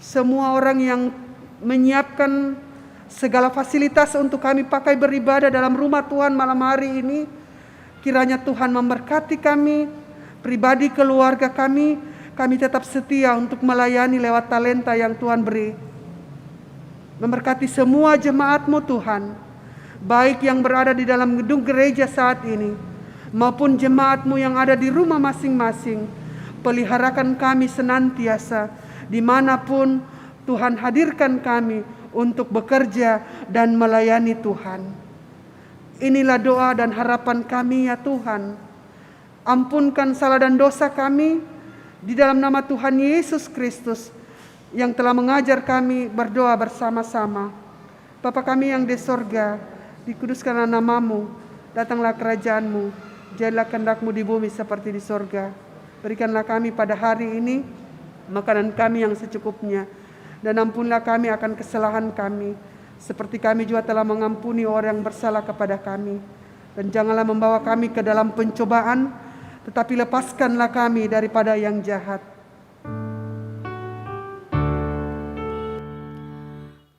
semua orang yang menyiapkan segala fasilitas untuk kami pakai beribadah dalam rumah Tuhan malam hari ini. Kiranya Tuhan memberkati kami, pribadi keluarga kami tetap setia untuk melayani lewat talenta yang Tuhan beri. Memberkati semua jemaat-Mu Tuhan, baik yang berada di dalam gedung gereja saat ini, maupun jemaat-Mu yang ada di rumah masing-masing. Peliharakan kami senantiasa, dimanapun Tuhan hadirkan kami untuk bekerja dan melayani Tuhan. Inilah doa dan harapan kami ya Tuhan. Ampunkan salah dan dosa kami di dalam nama Tuhan Yesus Kristus yang telah mengajar kami berdoa bersama-sama. Bapa kami yang di sorga, dikuduskanlah nama-Mu, datanglah kerajaan-Mu, jadilah kehendak-Mu di bumi seperti di sorga. Berikanlah kami pada hari ini makanan kami yang secukupnya, dan ampunlah kami akan kesalahan kami, seperti kami juga telah mengampuni orang yang bersalah kepada kami. Dan janganlah membawa kami ke dalam pencobaan, tetapi lepaskanlah kami daripada yang jahat.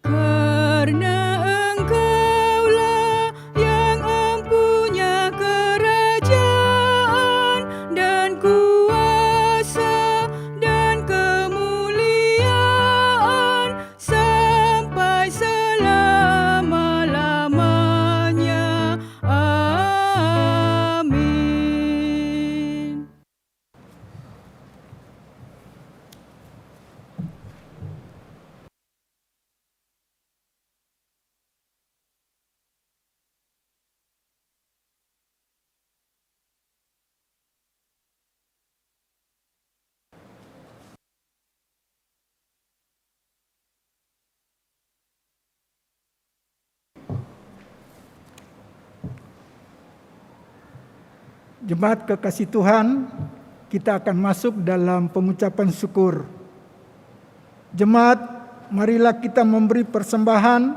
Karena Engkaulah yang empunya kerajaan dan kuasa dan kemuliaan sampai selama-lamanya. Amin. Jemaat kekasih Tuhan, kita akan masuk dalam pengucapan syukur. Jemaat, marilah kita memberi persembahan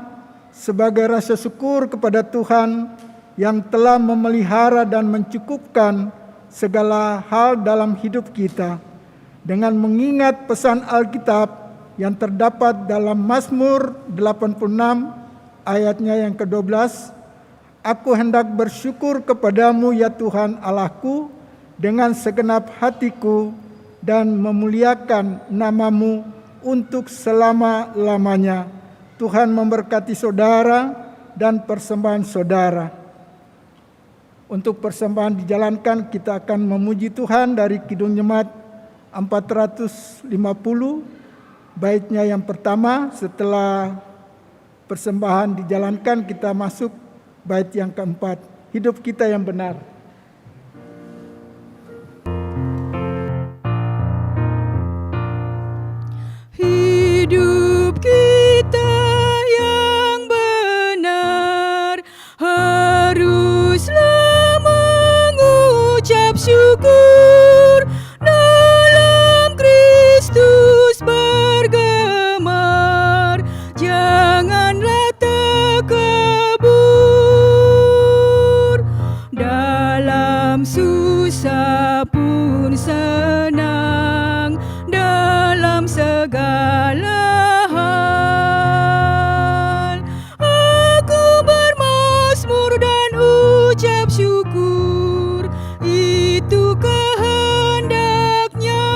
sebagai rasa syukur kepada Tuhan yang telah memelihara dan mencukupkan segala hal dalam hidup kita, dengan mengingat pesan Alkitab yang terdapat dalam Mazmur 86 ayatnya yang ke-12. Aku hendak bersyukur kepadamu ya Tuhan Allahku dengan segenap hatiku dan memuliakan nama-Mu untuk selama-lamanya. Tuhan memberkati saudara dan persembahan saudara. Untuk persembahan dijalankan, kita akan memuji Tuhan dari Kidung Jemaat 450. Baitnya yang pertama, setelah persembahan dijalankan kita masuk bait yang keempat, hidup kita yang benar. Hidup kita yang benar haruslah mengucap syukur, dalam Kristus bergemar, janganlah takabur, dalam susah pun senang, dalam segala hal aku bermazmur dan ucap syukur, itu kehendaknya.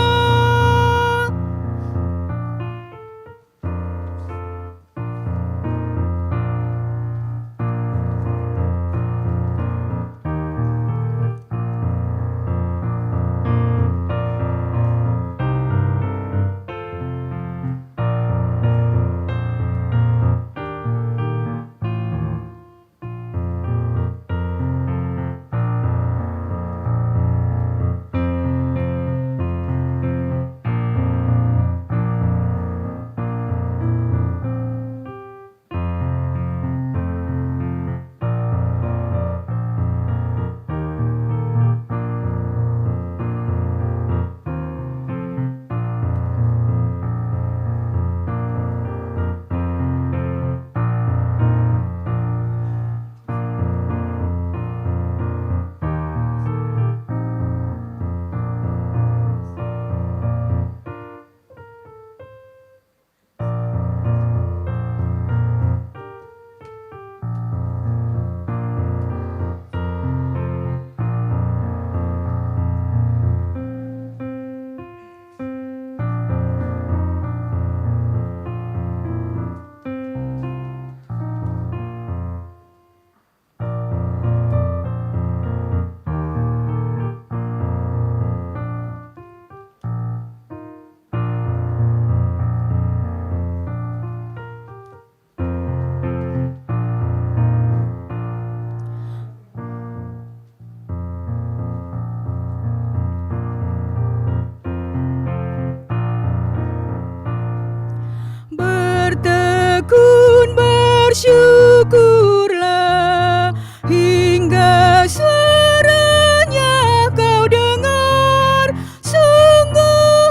Tekun bersyukurlah hingga suaranya kau dengar. Sungguh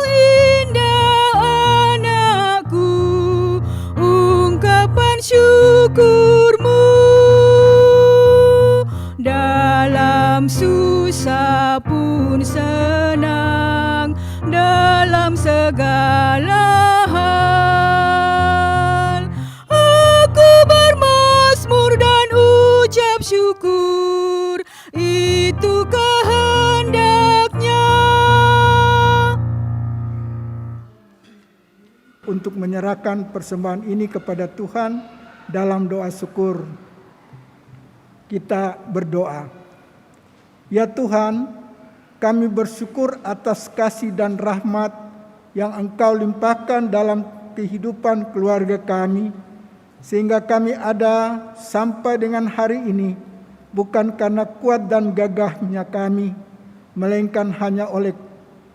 indah anakku ungkapan syukurmu. Dalam susah pun senang, dalam segala hal aku bermazmur dan ucap syukur, itu kehendaknya. Untuk menyerahkan persembahan ini kepada Tuhan dalam doa syukur, kita berdoa. Ya Tuhan, kami bersyukur atas kasih dan rahmat yang Engkau limpahkan dalam kehidupan keluarga kami, sehingga kami ada sampai dengan hari ini, bukan karena kuat dan gagahnya kami, melainkan hanya oleh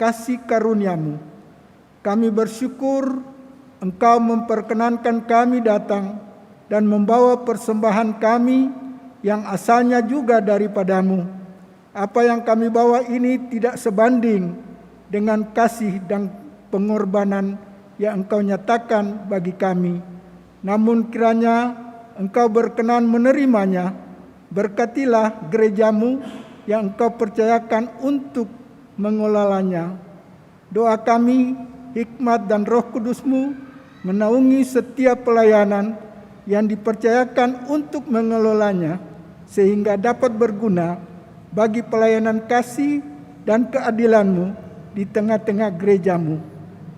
kasih karunia-Mu. Kami bersyukur Engkau memperkenankan kami datang dan membawa persembahan kami yang asalnya juga daripada-Mu. Apa yang kami bawa ini tidak sebanding dengan kasih dan pengorbanan yang Engkau nyatakan bagi kami. Namun kiranya Engkau berkenan menerimanya. Berkatilah gereja-Mu yang Engkau percayakan untuk mengelolanya. Doa kami, hikmat dan Roh Kudus-Mu menaungi setiap pelayanan yang dipercayakan untuk mengelolanya, sehingga dapat berguna bagi pelayanan kasih dan keadilan-Mu di tengah-tengah gereja-Mu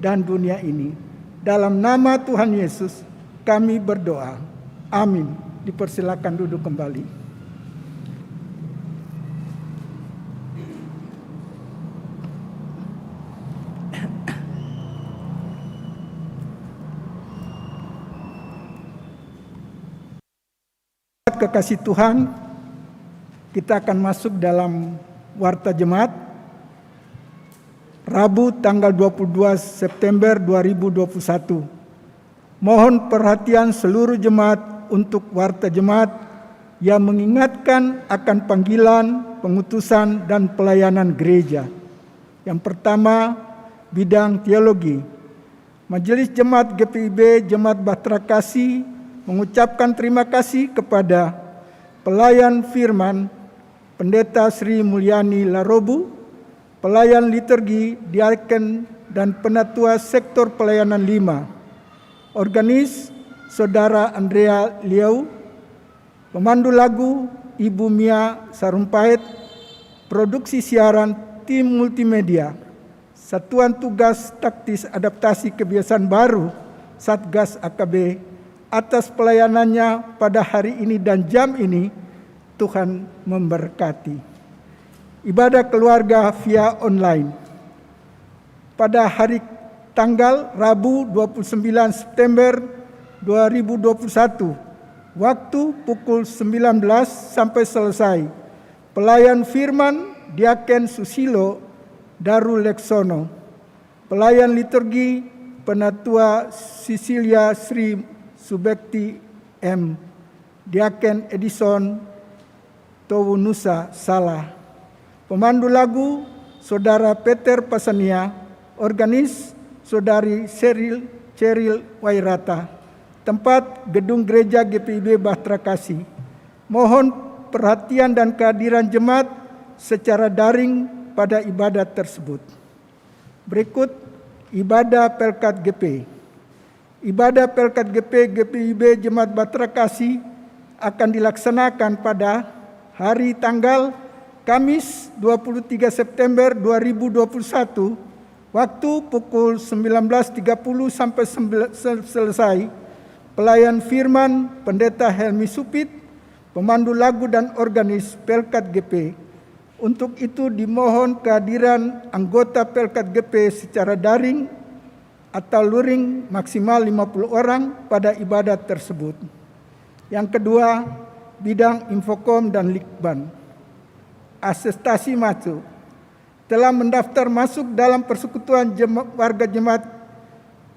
dan dunia ini. Dalam nama Tuhan Yesus kami berdoa. Amin. Dipersilakan duduk kembali. Kekasih Tuhan, kita akan masuk dalam Warta Jemaat Rabu tanggal 22 September 2021. Mohon perhatian seluruh jemaat untuk Warta Jemaat yang mengingatkan akan panggilan, pengutusan, dan pelayanan gereja. Yang pertama, bidang teologi. Majelis Jemaat GPIB Jemaat Bahtera Kasih mengucapkan terima kasih kepada pelayan firman Pendeta Sri Mulyani Larobu, pelayan liturgi, diaken, dan penatua sektor pelayanan 5, organis Saudara Andrea Liau, pemandu lagu Ibu Mia Sarumpait, produksi siaran tim multimedia, Satuan Tugas Taktis Adaptasi Kebiasaan Baru Satgas AKB, atas pelayanannya pada hari ini dan jam ini. Tuhan memberkati. Ibadah keluarga via online. Pada hari tanggal Rabu 29 September 2021, waktu pukul 19 sampai selesai, pelayan firman Diaken Susilo Darul Leksono, pelayan liturgi Penatua Sisilia Sri Subekti M, Diaken Edison Towunusa Salah, pemandu lagu Saudara Peter Pasania, organis Saudari Cheryl Wairata, tempat gedung gereja GPIB Bahtera Kasih. Mohon perhatian dan kehadiran jemaat secara daring pada ibadat tersebut. Berikut ibadah Pelkat GP. Ibadah Pelkat GP GPIB Jemaat Bahtera Kasih akan dilaksanakan pada hari tanggal Kamis 23 September 2021, waktu pukul 19.30 sampai selesai. Pelayan firman Pendeta Helmi Supit, pemandu lagu dan organis Pelkat GP. Untuk itu dimohon kehadiran anggota Pelkat GP secara daring atau luring maksimal 50 orang pada ibadat tersebut. Yang kedua, bidang infokom dan likban. Asestasi masuk. Telah mendaftar masuk dalam persekutuan warga jemaat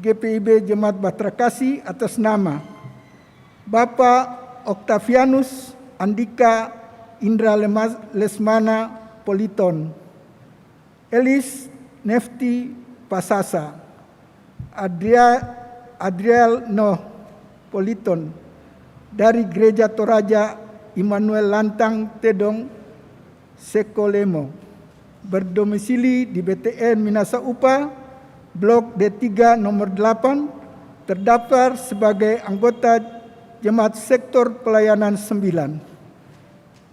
GPIB Jemaat Bahtera Kasih atas nama Bapak Octavianus Andika Indra Lesmana Politon, Elis Nefti Pasasa, Adriel Noh Politon, dari Gereja Toraja Immanuel Lantang Tedong Sekolemo, berdomisili di BTN Minasa Upa, Blok D3 nomor 8, terdaftar sebagai anggota Jemaat Sektor Pelayanan 9.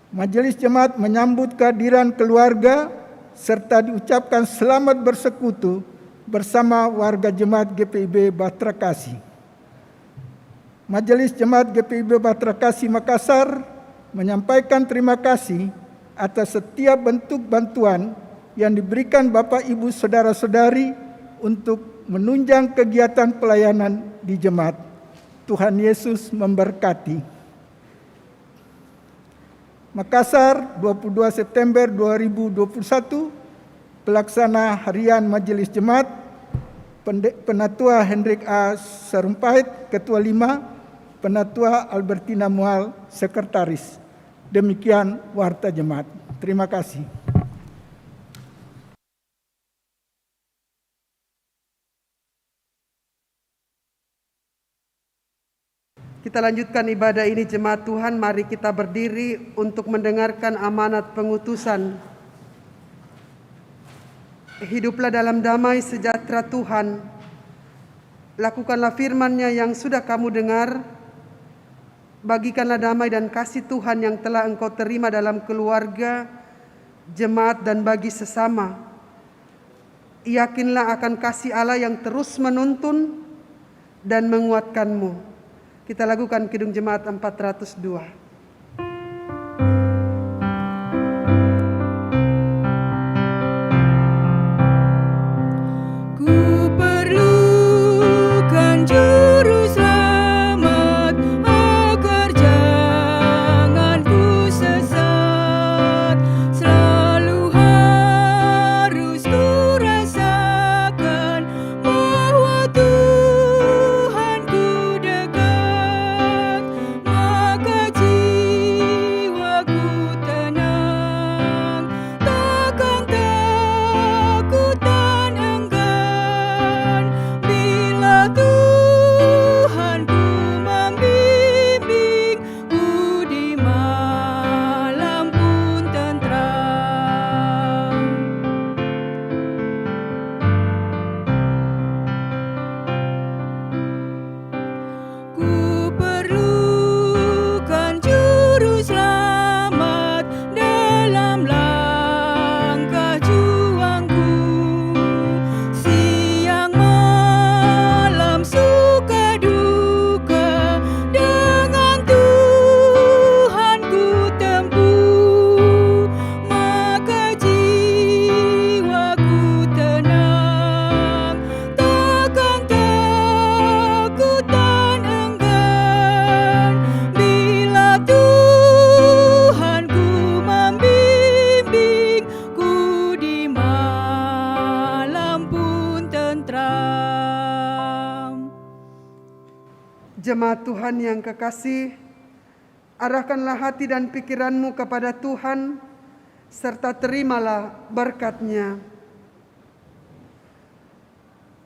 Majelis Jemaat menyambut kehadiran keluarga serta diucapkan selamat bersekutu bersama warga Jemaat GPIB Bahtera Kasih. Majelis Jemaat GPIB Bahtera Kasih Makassar menyampaikan terima kasih atas setiap bentuk bantuan yang diberikan Bapak Ibu Saudara-saudari untuk menunjang kegiatan pelayanan di jemaat. Tuhan Yesus memberkati. Makassar, 22 September 2021, Pelaksana Harian Majelis Jemaat, Penatua Hendrik A. Sarumpait, Ketua 5, Penatua Albertina Mual, Sekretaris. Demikian Warta Jemaat. Terima kasih. Kita lanjutkan ibadah ini jemaat Tuhan. Mari kita berdiri untuk mendengarkan amanat pengutusan. Hiduplah dalam damai sejahtera Tuhan. Lakukanlah firman-Nya yang sudah kamu dengar. Bagikanlah damai dan kasih Tuhan yang telah engkau terima dalam keluarga, jemaat dan bagi sesama. Yakinlah akan kasih Allah yang terus menuntun dan menguatkanmu. Kita lakukan Kidung Jemaat 402. Jemaat Tuhan yang kekasih, arahkanlah hati dan pikiranmu kepada Tuhan, serta terimalah berkat-Nya.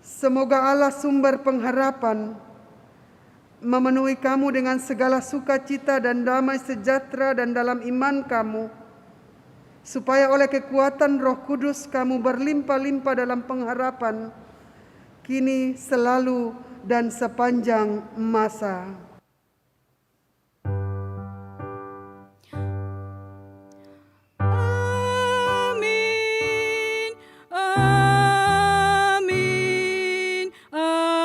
Semoga Allah sumber pengharapan memenuhi kamu dengan segala sukacita dan damai sejahtera dan dalam iman kamu, supaya oleh kekuatan Roh Kudus kamu berlimpah-limpah dalam pengharapan, kini, selalu, dan sepanjang masa. Amin, amin, amin.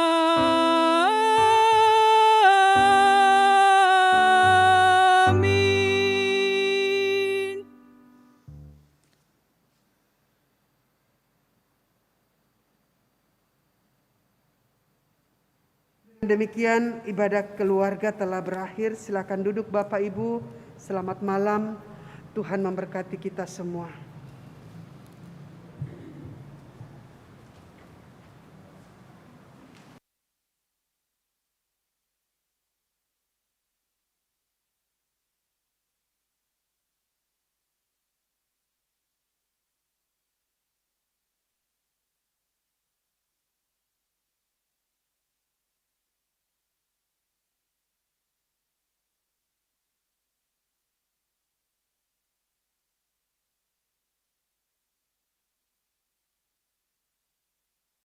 Demikian ibadah keluarga telah berakhir. Silakan duduk Bapak Ibu. Selamat malam. Tuhan memberkati kita semua.